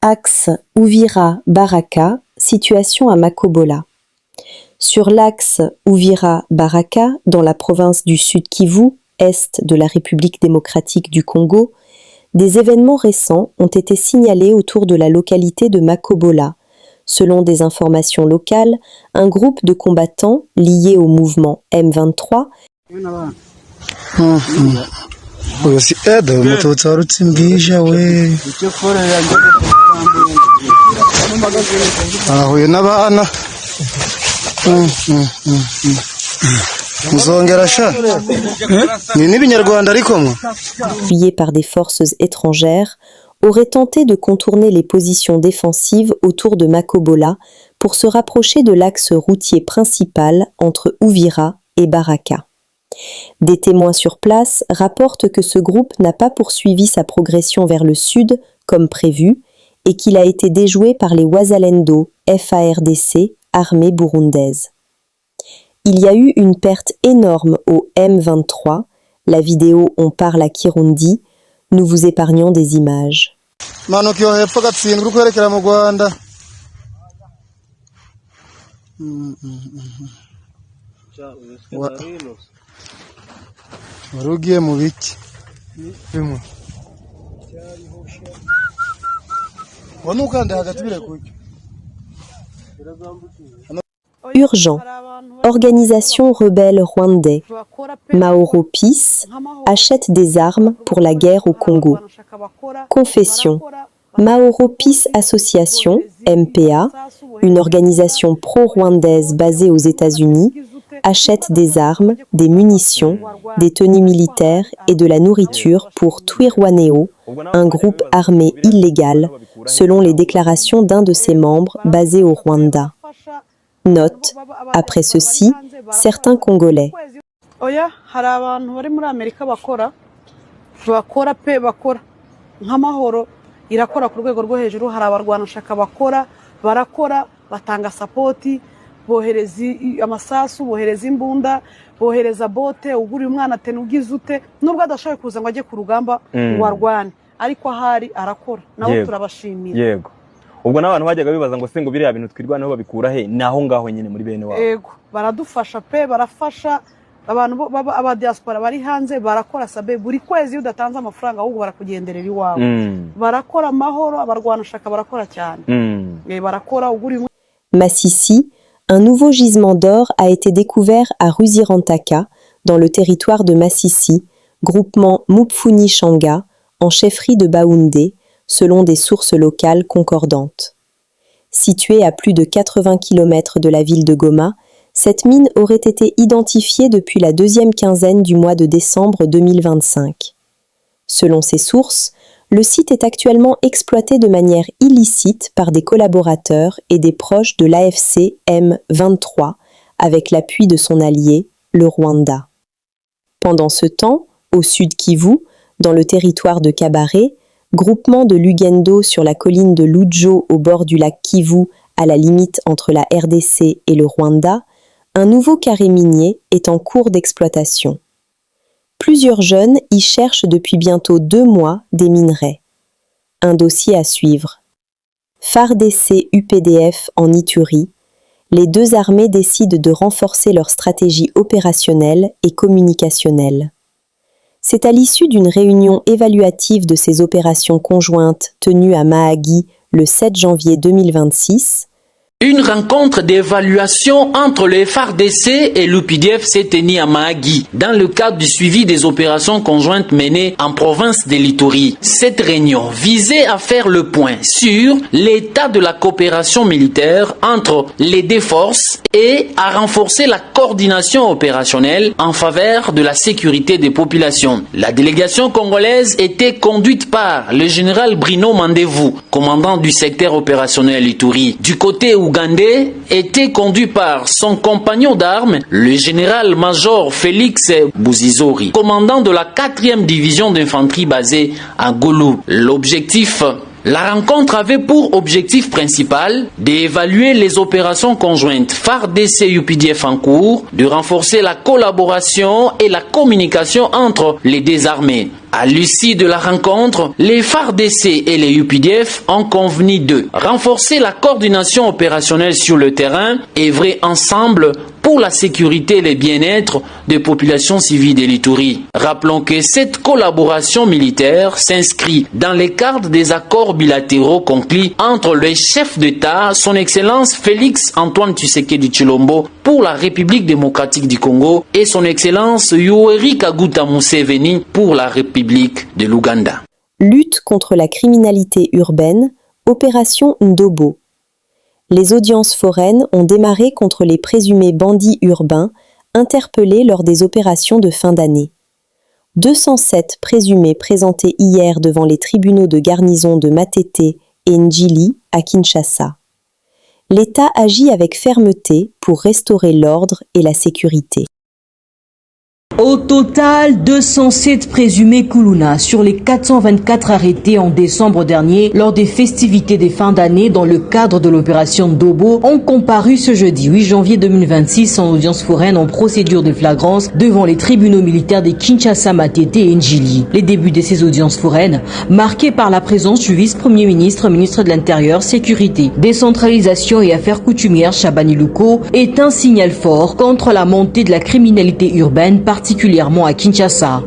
Axe Uvira-Baraka, situation à Makobola. Sur l'axe Uvira-Baraka, dans la province du Sud Kivu, est de la République démocratique du Congo, des événements récents ont été signalés autour de la localité de Makobola. Selon des informations locales, un groupe de combattants liés au mouvement M23 appuyés par des forces étrangères, auraient tenté de contourner les positions défensives autour de Makobola pour se rapprocher de l'axe routier principal entre Uvira et Baraka. Des témoins sur place rapportent que ce groupe n'a pas poursuivi sa progression vers le sud comme prévu et qu'il a été déjoué par les Wazalendo FARDC, armée burundaise. Il y a eu une perte énorme au M23. La vidéo On parle à Kirundi. Nous vous épargnons des images. Urgent. Organisation rebelle rwandais. Maoro Peace achète des armes pour la guerre au Congo. Confession. Maoro Peace Association, MPA, une organisation pro-rwandaise basée aux États-Unis, achète des armes, des munitions, des tenues militaires et de la nourriture pour Twirwaneho, un groupe armé illégal, selon les déclarations d'un de ses membres basé au Rwanda. Note, après ceci, certains Congolais. Irakora ku rwego rwo hejuru, hari abarwanashaka barakora batanga sapoti, bohereza amasasu, bohereza imbunda, bohereza bote, uguriye umwana ate nugize ute, nubwo adashoboye kuza ngo ajye ku rugamba ngo arwane, ariko ahari arakora, nawe turabashimira. Yego. Ubwo n'abantu bajyaga bibaza ngo se ngo biriya bintu twirwanaho babikura he, naho ngaho nyine muri bene wabo. Yego, baradufasha pe, barafasha. Abantu aba diaspora bari hanze barakora sabe buri kwezi udatanze amafaranga ahubwo barakugenderera iwawe. Barakora amahoro, abarwanashaka barakora cyane. Barakora uguri. Masisi, un nouveau gisement d'or a été découvert à Ruzirantaka, dans le territoire de Masisi, groupement Mupfuni Shanga, en chefferie de Baoundé, selon des sources locales concordantes. Située à plus de 80 km de la ville de Goma, cette mine aurait été identifiée depuis la deuxième quinzaine du mois de décembre 2025. Selon ces sources, le site est actuellement exploité de manière illicite par des collaborateurs et des proches de l'AFC M23, avec l'appui de son allié, le Rwanda. Pendant ce temps, au sud Kivu, dans le territoire de Kabaré, groupement de Lugendo sur la colline de Lujo au bord du lac Kivu, à la limite entre la RDC et le Rwanda, un nouveau carré minier est en cours d'exploitation. Plusieurs jeunes y cherchent depuis bientôt 2 mois des minerais. Un dossier à suivre. FARDC UPDF en Ituri, les deux armées décident de renforcer leur stratégie opérationnelle et communicationnelle. C'est à l'issue d'une réunion évaluative de ces opérations conjointes tenue à Mahagi le 7 janvier 2026. Une rencontre d'évaluation entre le FARDC et l'UPDF s'est tenue à Mahagi dans le cadre du suivi des opérations conjointes menées en province de l'Ituri. Cette réunion visait à faire le point sur l'état de la coopération militaire entre les deux forces et à renforcer la coordination opérationnelle en faveur de la sécurité des populations. La délégation congolaise était conduite par le général Bruno Mandevou, commandant du secteur opérationnel Ituri. Du côté ougandais était conduit par son compagnon d'armes, le général-major Félix Bouzizori, commandant de la 4e division d'infanterie basée à Goulou. L'objectif La rencontre avait pour objectif principal d'évaluer les opérations conjointes FARDC-UPDF en cours, de renforcer la collaboration et la communication entre les deux armées. À l'issue de la rencontre, les FARDC et les UPDF ont convenu de renforcer la coordination opérationnelle sur le terrain, œuvrer ensemble pour la sécurité et le bien-être des populations civiles de l'Ituri. Rappelons que cette collaboration militaire s'inscrit dans le cadre des accords bilatéraux conclus entre le chef d'État, son Excellence Félix Antoine Tshisekedi Tshilombo pour la République démocratique du Congo et son Excellence Yoweri Kaguta Museveni pour la République de l'Ouganda. Lutte contre la criminalité urbaine, opération Ndobo. Les audiences foraines ont démarré contre les présumés bandits urbains interpellés lors des opérations de fin d'année. 207 présumés présentés hier devant les tribunaux de garnison de Matete et Njili à Kinshasa. L'État agit avec fermeté pour restaurer l'ordre et la sécurité. Au total, 207 présumés Kuluna sur les 424 arrêtés en décembre dernier lors des festivités des fins d'année dans le cadre de l'opération Ndobo ont comparu ce jeudi 8 janvier 2026 en audience foraine en procédure de flagrance devant les tribunaux militaires de Kinshasa, Matete et Njili. Les débuts de ces audiences foraines, marqués par la présence du vice-premier ministre, ministre de l'Intérieur, Sécurité, Décentralisation et Affaires coutumières Chabani Luko, est un signal fort contre la montée de la criminalité urbaine, particulièrement à Kinshasa.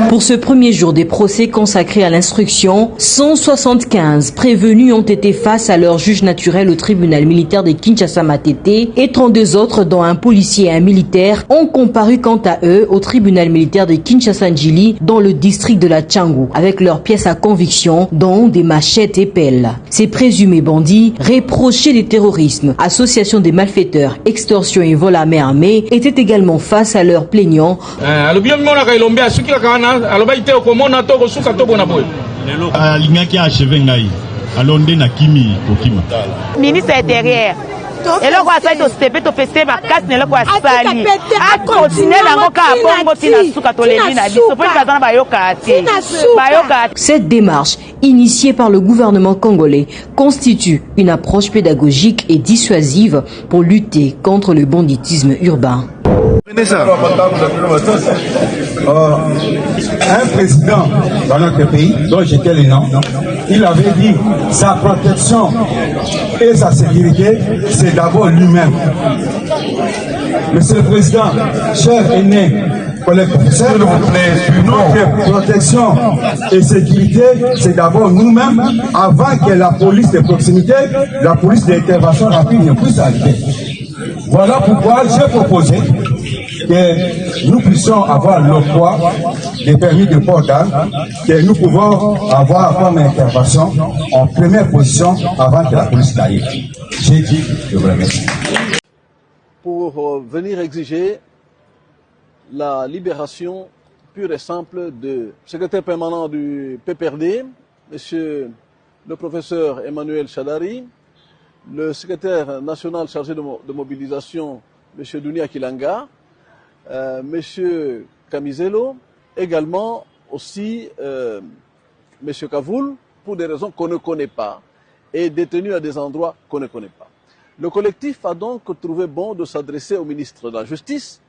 Pour ce premier jour des procès consacrés à l'instruction, 175 prévenus ont été face à leur juge naturel au tribunal militaire de Kinshasa Matete et 32 autres, dont un policier et un militaire, ont comparu quant à eux au tribunal militaire de Kinshasa Njili dans le district de la Tchangu avec leurs pièces à conviction, dont des machettes et pelles. Ces présumés bandits, reprochés de terrorisme, association des malfaiteurs, extorsion et vol à main armée, étaient également face à leurs plaignants. Ministre intérieur eloko asali tosepe topese makasi na eloko asali akontinue nango kaka bongo tina suka tolebi na biso po baza na bayoka te. Cette démarche, initiée par le gouvernement congolais, constitue une approche pédagogique et dissuasive pour lutter contre le banditisme urbain. Un président dans notre pays, dont j'étais le nom, il avait dit sa protection et sa sécurité, c'est d'abord lui-même. Monsieur le Président, cher aîné, collègue professeur, notre protection et sécurité, c'est d'abord nous-mêmes, avant que la police de proximité, la police d'intervention rapide ne puisse arriver. Voilà pourquoi j'ai proposé que nous puissions avoir l'octroi des permis de port d'armes, que nous pouvons avoir comme intervention en première position avant que la police n'arrive. J'ai dit, je vous remercie. Pour venir exiger la libération pure et simple du secrétaire permanent du PPRD, monsieur le professeur Emmanuel Chadari, le secrétaire national chargé de mobilisation, monsieur Dunia Kilanga, monsieur Kamizelo, également aussi monsieur Kavoul, pour des raisons qu'on ne connaît pas, et détenus à des endroits qu'on ne connaît pas. Le collectif a donc trouvé bon de s'adresser au ministre de la Justice.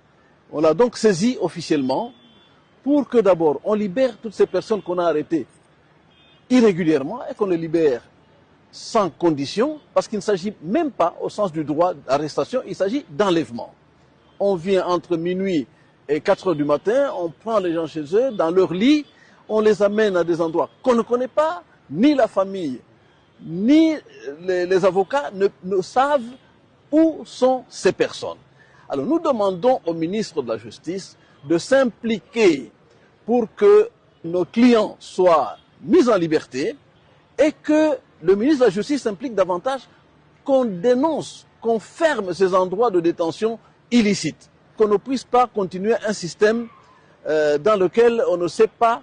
On l'a donc saisi officiellement pour que d'abord on libère toutes ces personnes qu'on a arrêtées irrégulièrement et qu'on les libère sans condition, parce qu'il ne s'agit même pas au sens du droit d'arrestation, il s'agit d'enlèvement. On vient entre minuit et 4 heures du matin, on prend les gens chez eux, dans leur lit, on les amène à des endroits qu'on ne connaît pas, ni la famille, ni les avocats ne savent où sont ces personnes. Alors nous demandons au ministre de la Justice de s'impliquer pour que nos clients soient mis en liberté et que le ministre de la Justice s'implique davantage, qu'on dénonce, qu'on ferme ces endroits de détention illicites, qu'on ne puisse pas continuer un système dans lequel on ne sait pas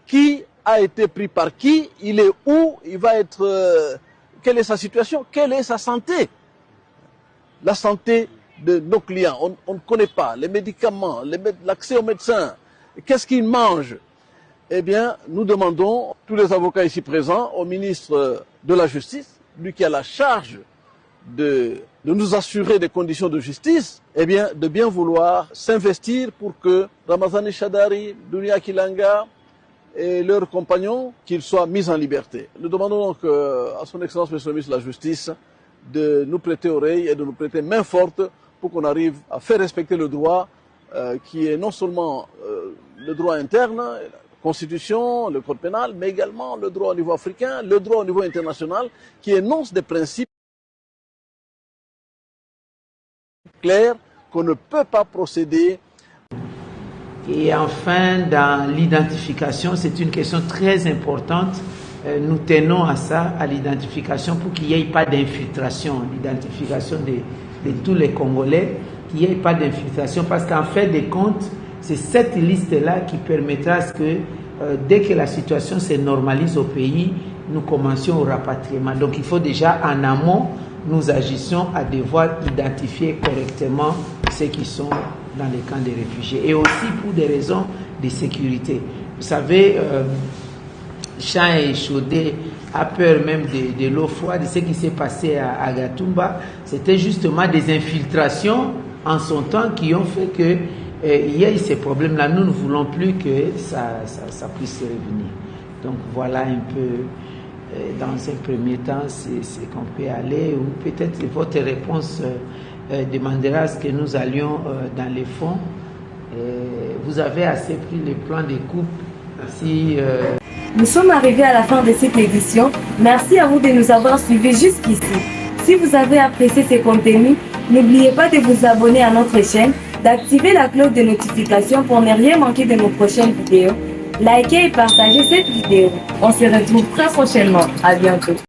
qui a été pris par qui, il est où, il va être, quelle est sa situation, quelle est sa santé. La santé de nos clients. On ne connaît pas les médicaments, l'accès aux médecins, qu'est-ce qu'ils mangent. Eh bien, nous demandons, tous les avocats ici présents, au ministre de la Justice, lui qui a la charge de nous assurer des conditions de justice, eh bien, de bien vouloir s'investir pour que Ramazani Chadari, Dunia Kilanga et leurs compagnons, qu'ils soient mis en liberté. Nous demandons donc à son Excellence, Monsieur le ministre de la Justice, de nous prêter oreille et de nous prêter main forte pour qu'on arrive à faire respecter le droit qui est non seulement le droit interne, la Constitution, le Code pénal, mais également le droit au niveau africain, le droit au niveau international, qui énonce des principes clairs qu'on ne peut pas procéder. Et enfin, dans l'identification, c'est une question très importante. Nous tenons à ça, à l'identification, pour qu'il n'y ait pas d'infiltration, l'identification de tous les Congolais, qu'il n'y ait pas d'infiltration, parce qu'en fait des comptes, c'est cette liste-là qui permettra à ce que, dès que la situation se normalise au pays, nous commencions au rapatriement. Donc il faut déjà, en amont, nous agissions à devoir identifier correctement ceux qui sont dans les camps des réfugiés. Et aussi pour des raisons de sécurité. Vous savez, Champ et Chaudé a peur même de l'eau froide. Ce qui s'est passé à Gatumba, c'était justement des infiltrations en son temps qui ont fait que il y a eu ces problèmes-là. Nous ne voulons plus que ça puisse revenir. Donc voilà un peu, dans un premier temps, c'est qu'on peut aller, ou peut-être votre réponse demandera à ce que nous allions dans les fonds. Vous avez assez pris le plan de coupe. Si, Nous sommes arrivés à la fin de cette édition. Merci à vous de nous avoir suivis jusqu'ici. Si vous avez apprécié ces contenus, n'oubliez pas de vous abonner à notre chaîne, d'activer la cloche de notification pour ne rien manquer de nos prochaines vidéos. Likez et partagez cette vidéo. On se retrouve très prochainement. À bientôt.